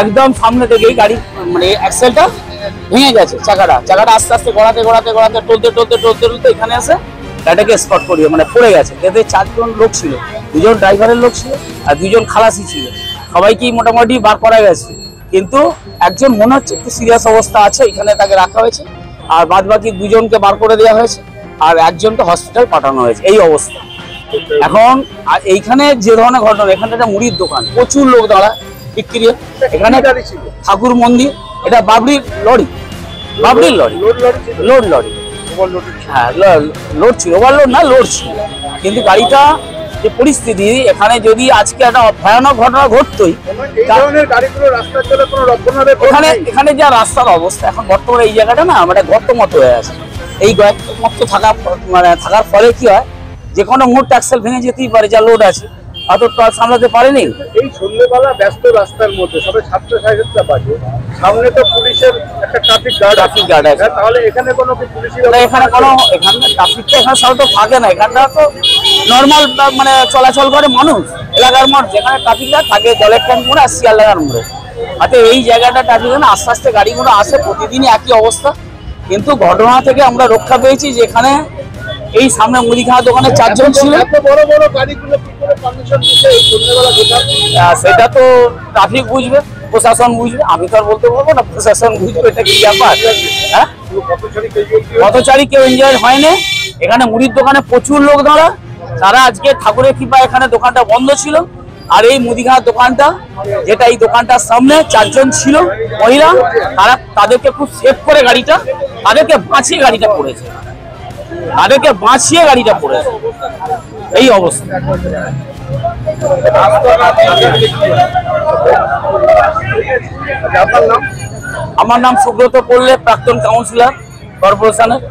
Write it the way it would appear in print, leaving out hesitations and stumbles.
একদম সামনে থেকেই গাড়ি মানে অ্যাক্সেলটা ভেঙে গেছে, চাকাটা আস্তে আস্তে গড়াতে টলতে এখানে আসে গাড়িটাকে স্পট করিয়ে মানে পড়ে গেছে। এতে 4 জন লোক ছিল, 2 জন ড্রাইভারের লোক ছিল আর 2 জন খালাসি ছিল। সবাইকেই মোটামুটি বার করা গেছে, কিন্তু একজন মনে হচ্ছে একটু সিরিয়াস অবস্থা আছে, এখানে তাকে রাখা হয়েছে। আর বাদ বাকি 2 জনকে বার করে দেওয়া হয়েছে আর একজনকে হসপিটাল পাঠানো হয়েছে। এই অবস্থা এখন। আর এইখানে যে ধরনের ঘটনা, এখানে একটা মুড়ির দোকান, প্রচুর লোক দাঁড়ায় বিক্রি। এখানে ঠাকুর মন্দির, এটা বাবরির লরি, লোড লরি, হ্যাঁ লোড ছিল, ওভারলোড না লোড ছিল। কিন্তু গাড়িটা যে পরিস্থিতি, এখানে যদি আজকে একটা ভয়ানক ঘটনা ঘটতোই, এখানে যা রাস্তার অবস্থা এখন বর্তমানে এই জায়গাটা না মানে গর্ত মতো হয়ে আছে। এই গর্ত মতো থাকার ফলে কি হয়, যে কোনো মুহূর্তে অ্যাক্সেল ভেঙে যেতেই পারে, যা লোড আছে অত সামলাতে পারেনি। এই সন্ধ্যেবেলা ব্যস্ত রাস্তার মধ্যে সবে 7:30টা বাজে, সামনে তো পুলিশের একটা ট্রাফিক গার্ড আছে, তাহলে এখানে কোনো পুলিশের এখানে ট্রাফিকটা এখানে সাধারণত থাকে না। এখানটা তো নর্মাল মানে চলাচল করে মানুষ, এলাকার মোড় যেখানে ট্রাফিকটা থাকে জলের ট্যাঙ্ক মোড়ে আর শিয়ালডাঙ্গার মোড়ে। হাতে এই জায়গাটা ট্রাফিক না, আস্তে আস্তে গাড়িগুলো আসে, প্রতিদিনই একই অবস্থা। কিন্তু ঘটনা থেকে আমরা রক্ষা পেয়েছি, যেখানে এই সামনে মুদিখানা দোকানে 4 জন ছিল। সেটা তো ট্রাফিক বুঝবে, প্রশাসন বুঝবে, আমি তো আর বলতে পারবো না প্রশাসন বুঝবে এটা কি ব্যাপার। হ্যাঁ, পথচারী কেউ এনজয় হয়নি। এখানে মুড়ির দোকানে প্রচুর লোক দাঁড়া, তারা আজকে ঠাকুরের কৃপায় এখানে দোকানটা বন্ধ ছিল। আর এই মুদিখানার দোকানটা, যেটা এই দোকানটার সামনে 4 জন ছিল মহিলা, তাদেরকে খুব সেফ করে গাড়িটা, তাদেরকে বাঁচিয়ে গাড়িটা পড়েছে, এই অবস্থা। আমার নাম সুব্রত পল্লে, প্রাক্তন কাউন্সিলর কর্পোরেশনের।